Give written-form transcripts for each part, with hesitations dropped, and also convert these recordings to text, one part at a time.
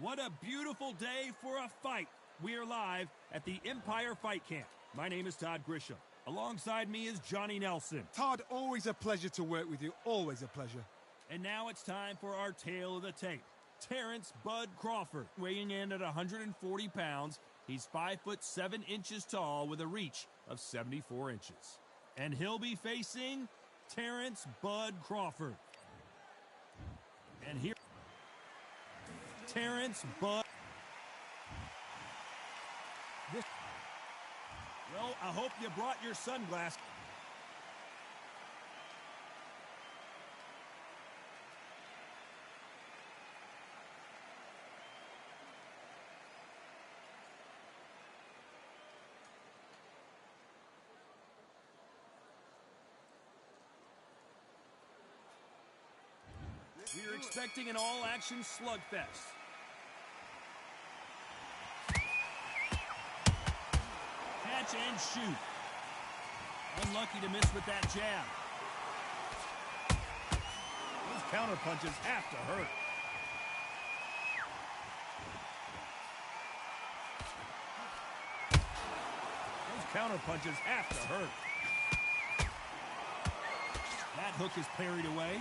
What a beautiful day for a fight. We are live at the Empire Fight Camp. My name is Todd Grisham. Alongside me is Johnny Nelson. Todd, always a pleasure to work with you. Always a pleasure. And now it's time for our tale of the tape. Terrence Bud Crawford, weighing in at 140 pounds. He's 5'7" tall with a reach of 74 inches. And he'll be facing Terrence Bud Crawford. And here, Terrence Bud. Well, I hope you brought your sunglasses. We're expecting an all-action slugfest. Catch and shoot. Unlucky to miss with that jab. Those counter punches have to hurt. Those counter punches have to hurt. That hook is parried away.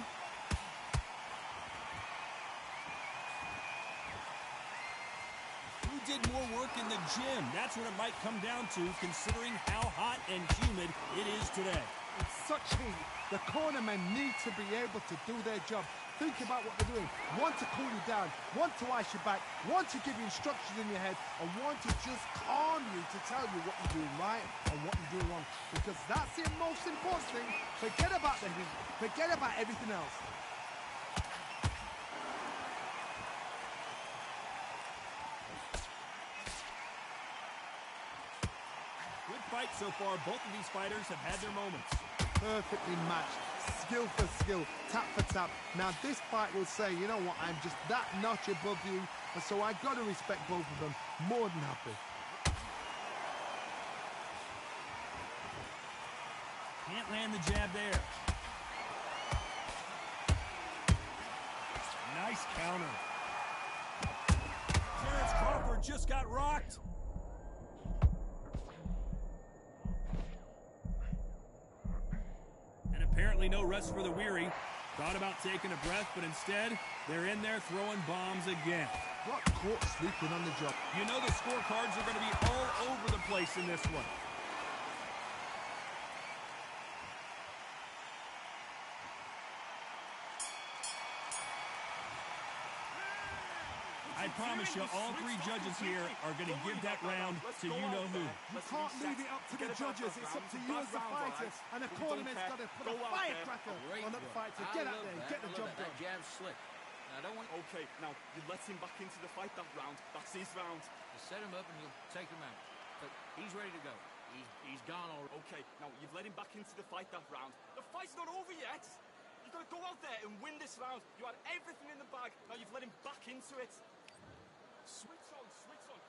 Did more work in the gym. That's what it might come down to, considering how hot and humid it is today. It's such heat. The cornermen need to be able to do their job. Think about what they're doing. One to cool you down, one to ice you back, one to give you instructions in your head, and one to just calm you to tell you what you're doing right and what you're doing wrong. Because that's the most important thing. Forget about the heat. Forget about everything else. Fight so far, both of these fighters have had their moments. Perfectly matched, skill for skill, tap for tap. Now this fight will say, you know what, I'm just that notch above you, and so I got to respect both of them. More than happy. Can't land the jab there. Nice counter. Terrence Crawford just got rocked. Apparently no rest for the weary. Thought about taking a breath, but instead, they're in there throwing bombs again. Got caught sleeping on the job. You know the scorecards are going to be all over the place in this one. I promise you, all three judges here are going to give that round to you-know-who. You can't leave it up to the judges. It's up to you as the fighter. And the cornerman's got to put a firecracker on that fighter. Get out there and get the job done. That jab's slick. I don't want... Okay, now, you let him back into the fight that round. That's his round. You set him up and you'll take him out. But he's ready to go. He's gone already. Okay, now, you've let him back into the fight that round. The fight's not over yet. You've got to go out there and win this round. You had everything in the bag. Now you've let him back into it. Switch on, switch on.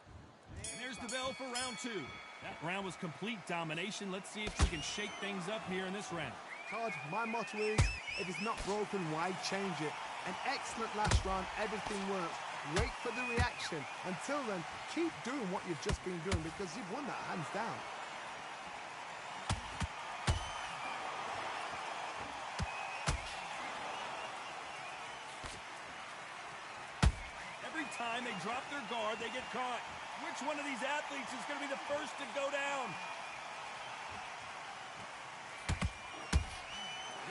And there's the bell for round two. That round was complete domination. Let's see if we can shake things up here in this round. Todd, my motto is, if it's not broken, why change it? An excellent last round, everything works. Wait for the reaction. Until then, keep doing what you've just been doing because you've won that hands down. Every time they drop their guard, they get caught. Which one of these athletes is going to be the first to go down?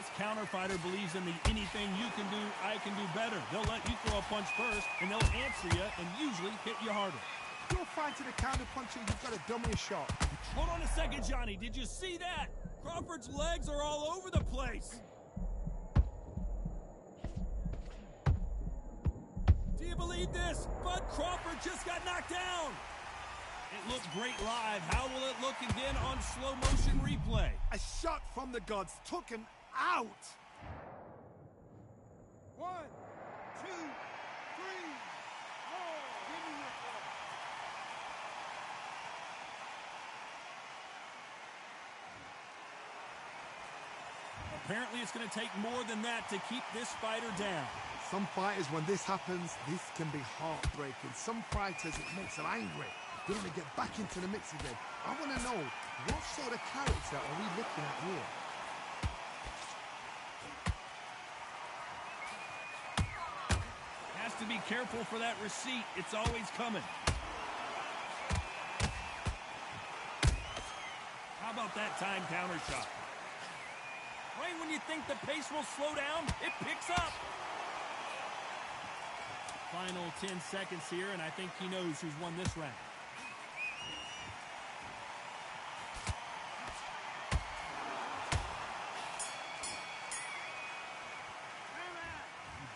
This counter fighter believes in the anything you can do, I can do better. They'll let you throw a punch first, and they'll answer you and usually hit you harder. You're fighting a counter puncher, you've got to dummy a shot. Hold on a second, Johnny. Did you see that? Crawford's legs are all over the place. Do you believe this? Bud Crawford just got knocked down. It looked great live. How will it look again on slow motion replay? A shot from the gods took him out. 1, 2, 3, 4. Give me your ball. Apparently it's going to take more than that to keep this fighter down. Some fighters, when this happens, this can be heartbreaking. Some fighters, it makes them angry. They want to get back into the mix again. I want to know, what sort of character are we looking at here? Has to be careful for that receipt. It's always coming. How about that time counter shot? Right when you think the pace will slow down, it picks up. Final 10 seconds here, and I think he knows who's won this round.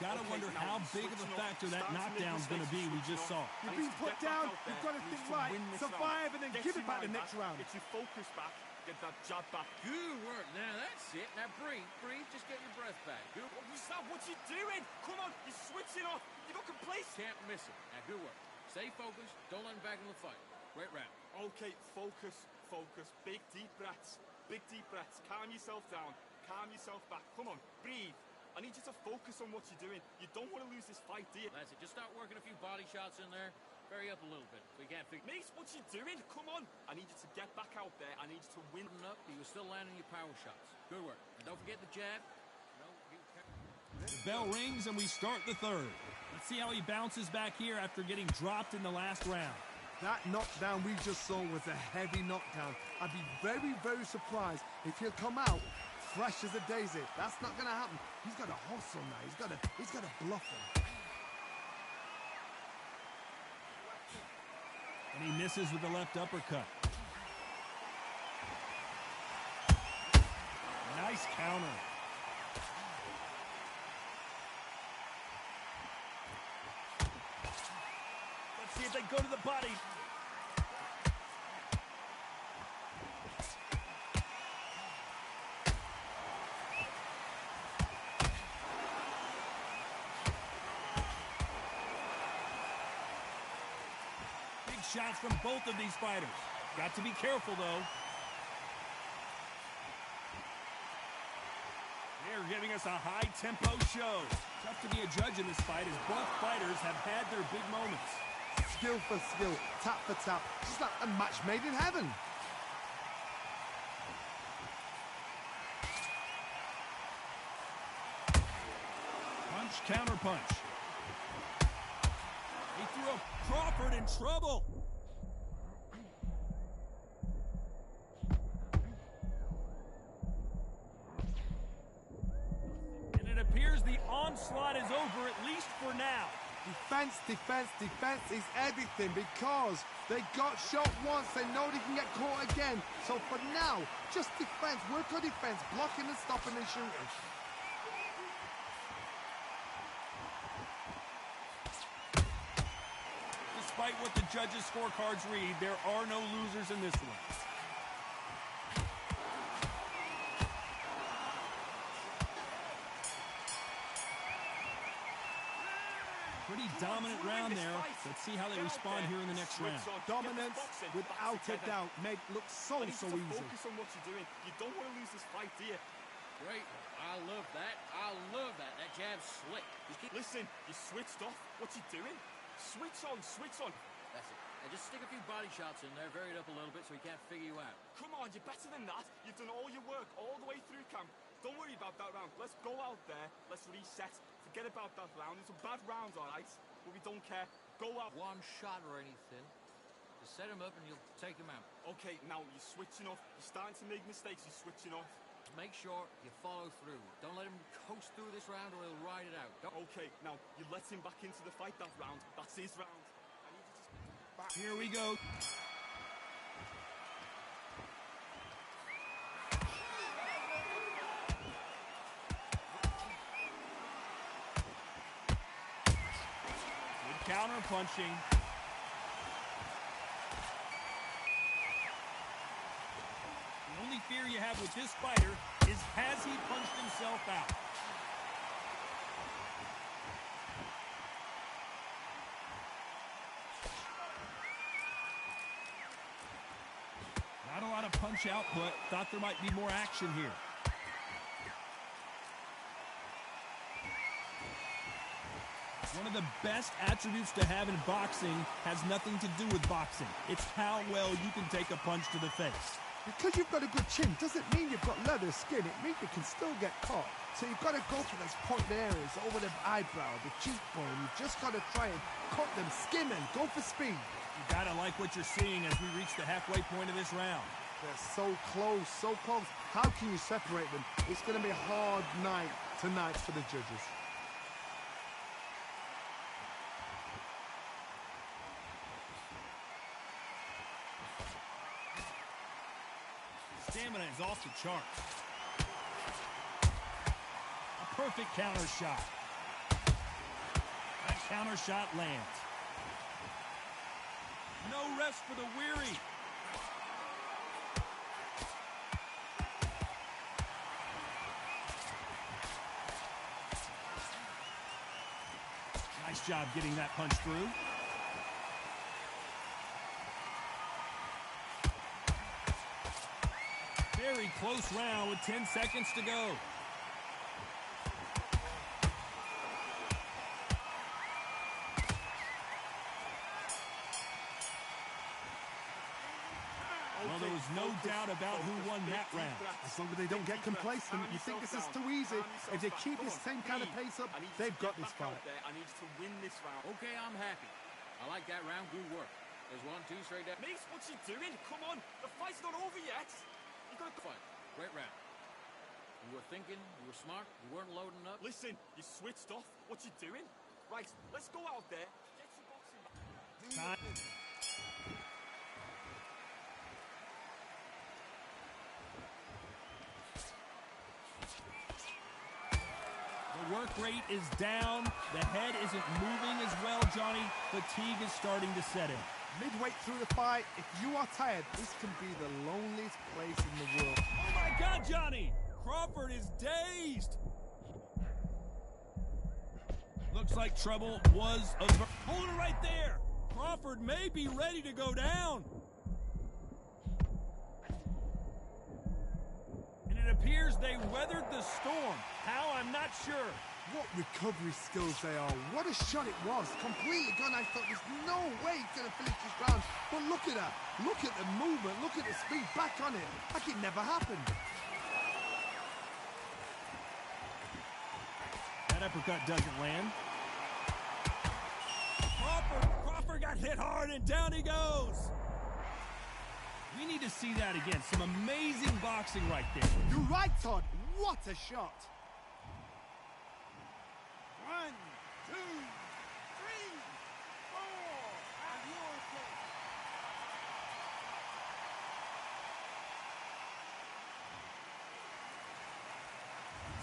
Gotta wonder how big of a factor that knockdown's gonna be we just saw. You've been put down, you've got to think right, survive and then give it back the next round. Get your focus back, get that jab back. Good work. Now that's it. Now breathe. Just get your breath back. Good. What you doing? Come on, you're switching off. You're not complacent. Can't miss it. Now good work. Stay focused. Don't let him back in the fight. Great round. Okay, focus. Big deep breaths. Calm yourself down. Calm yourself back. Come on, breathe. I need you to focus on what you're doing. You don't want to lose this fight, do you? That's it. Just start working a few body shots in there. Vary up a little bit. We can't figure. Mate, what you doing? Come on. I need you to get back out there. I need you to win. Up. You were still landing your power shots. Good work. And don't forget the jab. The bell rings and we start the third. Let's see how he bounces back here after getting dropped in the last round. That knockdown we just saw was a heavy knockdown. I'd be very, very surprised if he'll come out fresh as a daisy. That's not going to happen. He's got to hustle now. He's got to bluff him. And he misses with the left uppercut. Nice counter. Let's see if they go to the body. Shots from both of these fighters. Got to be careful, though. They're giving us a high-tempo show. Tough to be a judge in this fight as both fighters have had their big moments. Skill for skill, tap for tap. Just like a match made in heaven. Punch, counter punch. He threw a Crawford in trouble. And it appears the onslaught is over, at least for now. Defense is everything because they got shot once. They know they can get caught again. So for now, just defense. Work on defense. Blocking and stopping and shooting. Despite what the judges' scorecards read, there are no losers in this one. Pretty dominant round there. Let's see how they respond here in the next round. Dominance, without a doubt, make look so easy. Focus on what you're doing. You don't want to lose this fight, do you? Great. I love that. That jab's slick. Listen, you switched off. What you doing? Switch on. That's it. And just stick a few body shots in there, vary it up a little bit so he can't figure you out. Come on, you're better than that. You've done all your work all the way through camp. Don't worry about that round. Let's go out there. Let's reset. Forget about that round. It's a bad round, all right? But we don't care. Go out. One shot or anything. Just set him up and you'll take him out. Okay, now you're switching off. You're starting to make mistakes. You're switching off. Make sure you follow through. Don't let him coast through this round or he'll ride it out. Okay, now you let him back into the fight that round. That's his round. Here we go. Good counter punching. The only fear you have with this fighter is, has he punched himself out? Not a lot of punch output. Thought there might be more action here. One of the best attributes to have in boxing has nothing to do with boxing. It's how well you can take a punch to the face. Because you've got a good chin doesn't mean you've got leather skin. It means you can still get caught. So you've got to go for those point areas over the eyebrow, the cheekbone. You've just got to try and cut them, skim them, go for speed. You got to like what you're seeing as we reach the halfway point of this round. They're so close, so close. How can you separate them? It's going to be a hard night tonight for the judges. Stamina is off the charts. A perfect counter shot. That counter shot lands. No rest for the weary. Nice job getting that punch through. Very close round with 10 seconds to go. Well, there was no doubt about who won that round. As long as they don't get complacent, you think this is too easy. If they keep this same kind of pace up, they've got this fight. I need you to win this round. Okay, I'm happy. I like that round. Good work. There's 1, 2, straight down. Mace, what's he doing? Come on. The fight's not over yet. You got to Fight. Great round. You were thinking, you were smart, you weren't loading up. Listen, you switched off. What you doing? Right, let's go out there. Get some boxing. Time. The work rate is down. The head isn't moving as well, Johnny. Fatigue is starting to set in. Midway through the fight, if you are tired, this can be the loneliest place in the world. Oh my God, Johnny! Crawford is dazed. Looks like trouble was averted. Hold it right there. Crawford may be ready to go down. And it appears they weathered the storm. How, I'm not sure. What recovery skills they are. What a shot it was. Completely gone. I thought there's no way he's going to finish this round. But look at that. Look at the movement. Look at the speed. Back on it. Like it never happened. That uppercut doesn't land. Crawford got hit hard and down he goes. We need to see that again. Some amazing boxing right there. You're right, Todd. What a shot. 1, 2, 3, 4, and you're okay.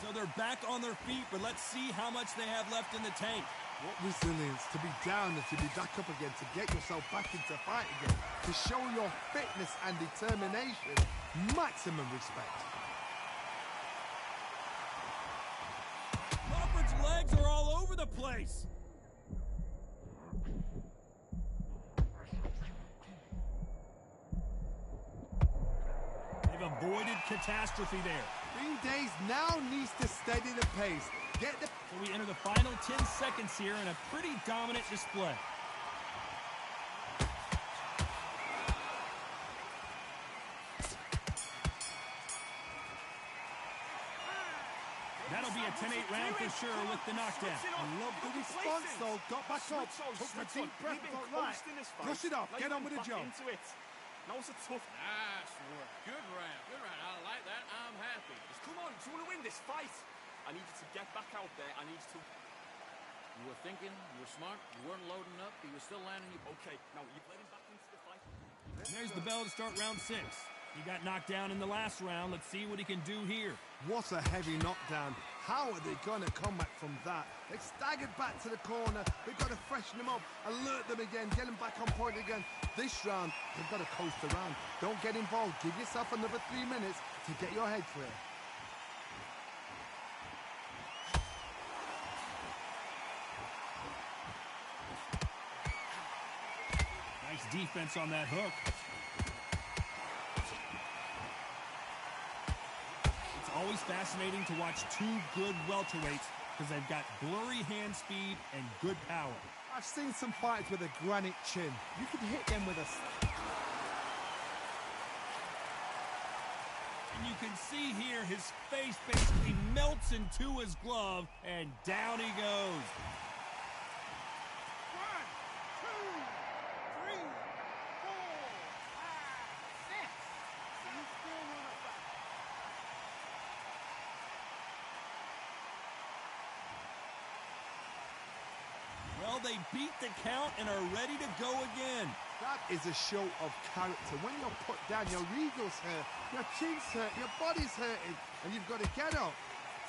So they're back on their feet, but let's see how much they have left in the tank. What resilience to be down and to be back up again, to get yourself back into fight again, to show your fitness and determination. Maximum respect. Crawford's legs are all over the place. They've avoided catastrophe there. Green Days now needs to steady the pace. Get the... So we enter the final 10 seconds here in a pretty dominant display. That'll be a 10-8 round for sure with the knockdown. I love the response, though. Got back up. Took a deep breath. Got right. Brush it off. Get on with the job. Now it's a tough... Nice work. Good round. Good round. I like that. I'm happy. Come on, do you want to win this fight? I need you to get back out there. I need you to... You were thinking, you were smart, you weren't loading up, you were still landing your... Okay, now you've let him back into the fight. There's the bell to start round 6. He got knocked down in the last round. Let's see what he can do here. What a heavy knockdown. How are they going to come back from that? They staggered back to the corner. They've got to freshen them up, alert them again, get them back on point again. This round, they've got to coast around. Don't get involved. Give yourself another 3 minutes to get your head clear. Nice defense on that hook. It's always fascinating to watch two good welterweights because they've got blurry hand speed and good power. I've seen some fighters with a granite chin. You can hit them with a... And you can see here his face basically melts into his glove, and down he goes. 1, 2, 3, 4, 5, 6. So you still want it back. Well, they beat the count and are ready to go again. That is a show of character. When you're put down, your ego's hurt, your chin's hurt, your body's hurting, and you've got to get up,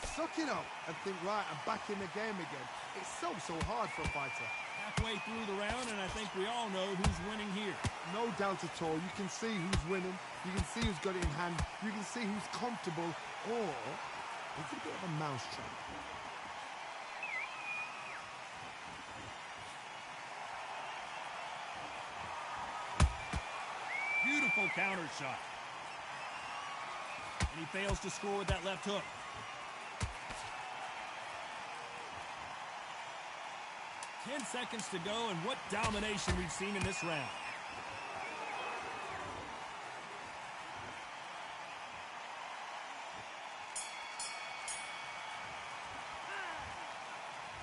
suck it up, and think, right, I'm back in the game again. It's so hard for a fighter. Halfway through the round, and I think we all know who's winning here. No doubt at all. You can see who's winning. You can see who's got it in hand. You can see who's comfortable. Or it's a bit of a mousetrap. Beautiful counter shot. And he fails to score with that left hook. Ten seconds to go, and what domination we've seen in this round.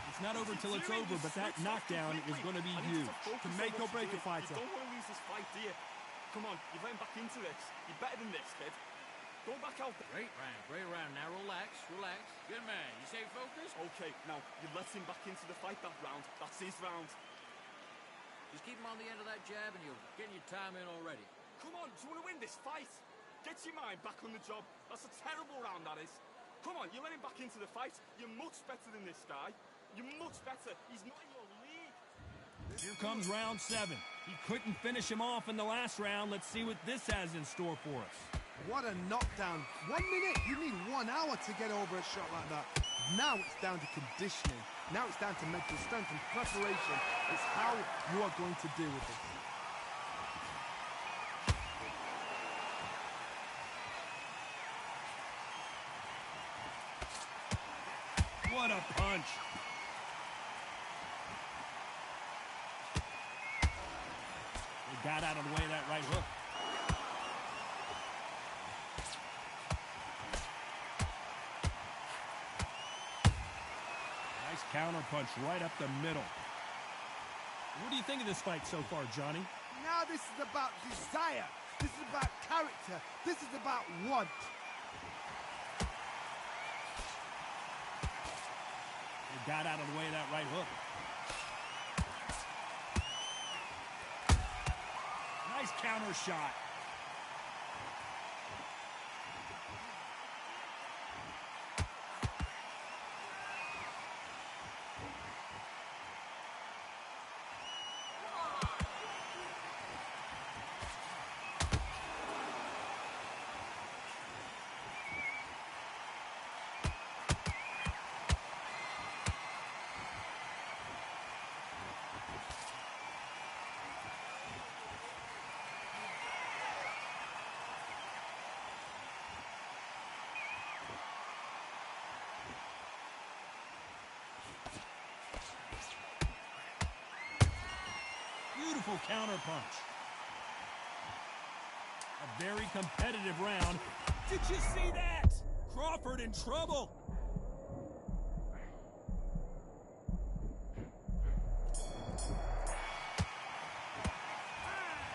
It's not over till it's over, but that knockdown is going to be huge. To make or break a fighter. You don't want to lose this fight, do you? Come on, you're letting back into this. You're better than this, kid. Go back out there. Great round. Now relax. Good man. You stay focused? Okay, now, you let him back into the fight that round. That's his round. Just keep him on the end of that jab and you're getting your time in already. Come on, do you want to win this fight? Get your mind back on the job. That's a terrible round, that is. Come on, you let him back into the fight. You're much better than this guy. You're much better. He's not in your league. Here comes round 7. He couldn't finish him off in the last round. Let's see what this has in store for us. What a knockdown. 1 minute, you need 1 hour to get over a shot like that. Now it's down to conditioning. Now it's down to mental strength and preparation. It's how you are going to deal with this. What a punch. He got out of the way of that right hook. Nice counter punch right up the middle. What do you think of this fight so far, Johnny? Now this is about desire. This is about character. This is about want. He got out of the way of that right hook. Nice counter shot. Beautiful counter punch. A very competitive round. Did you see that? Crawford in trouble.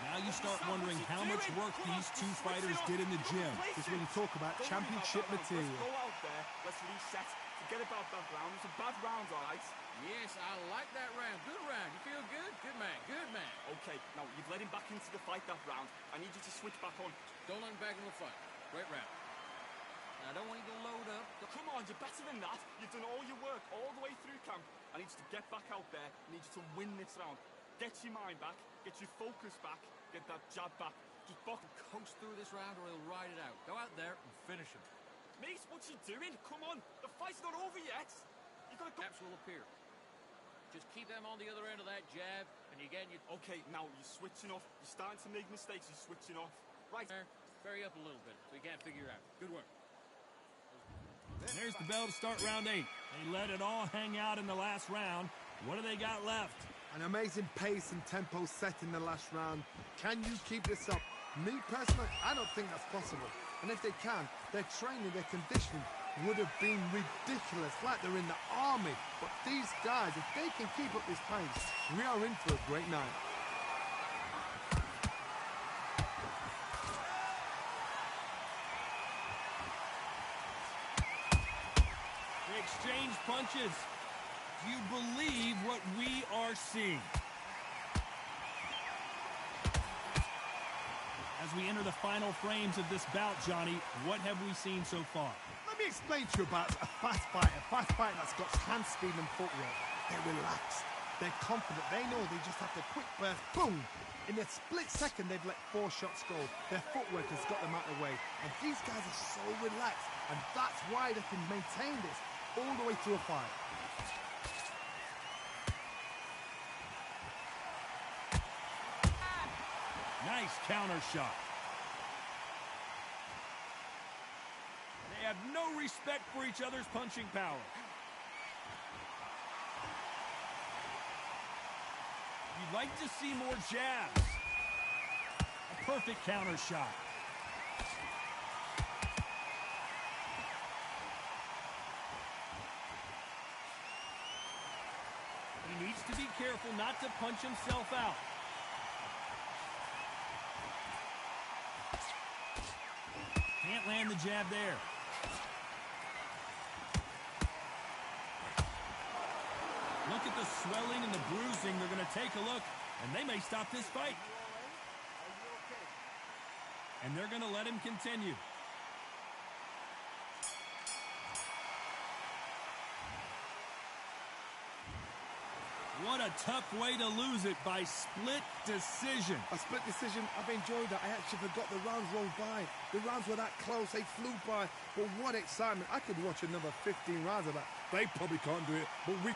Now you start wondering how much work these two fighters did in the gym. This is when you talk about championship material. Let's go out there. Let's reset. Forget about that round. It's a bad round, all right? Yes, I like that round. Good round. You feel good? Good man. Okay, now you've let him back into the fight that round. I need you to switch back on. Don't let him back in the fight. Great round. Now, I don't want you to load up. Come on, you're better than that. You've done all your work all the way through camp. I need you to get back out there. I need you to win this round. Get your mind back. Get your focus back. Get that jab back. Just box. Coast through this round or he'll ride it out. Go out there and finish him. Mate, what you doing? Come on. The fight's not over yet. You gotta go. Gaps will appear. Just keep them on the other end of that jab, and again, you... Okay, now you're switching off. You're starting to make mistakes. You're switching off. Right. Vary up a little bit so you can't figure it out. Good work. There's the bell to start round 8. They let it all hang out in the last round. What do they got left? An amazing pace and tempo set in the last round. Can you keep this up? Me personally, I don't think that's possible. And if they can, their training, their conditioning would have been ridiculous, like they're in the army. But these guys, if they can keep up this pace, we are in for a great night. They exchange punches. Do you believe what we are seeing? As we enter the final frames of this bout, Johnny, what have we seen so far? Let me explain to you about a fast fighter that's got hand speed and footwork. They're relaxed, they're confident, they know they just have to quick burst, boom! In a split second, they've let 4 shots go. Their footwork has got them out of the way. And these guys are so relaxed, and that's why they can maintain this all the way through a fight. Nice counter shot. They have no respect for each other's punching power. You'd like to see more jabs. A perfect counter shot. He needs to be careful not to punch himself out. Can't land the jab there. Look at the swelling and the bruising. They're going to take a look, and they may stop this fight. And they're going to let him continue. What a tough way to lose it, by split decision. A split decision, I've enjoyed that. I actually forgot the rounds rolled by. The rounds were that close, they flew by. But what excitement. I could watch another 15 rounds of that. They probably can't do it, but we...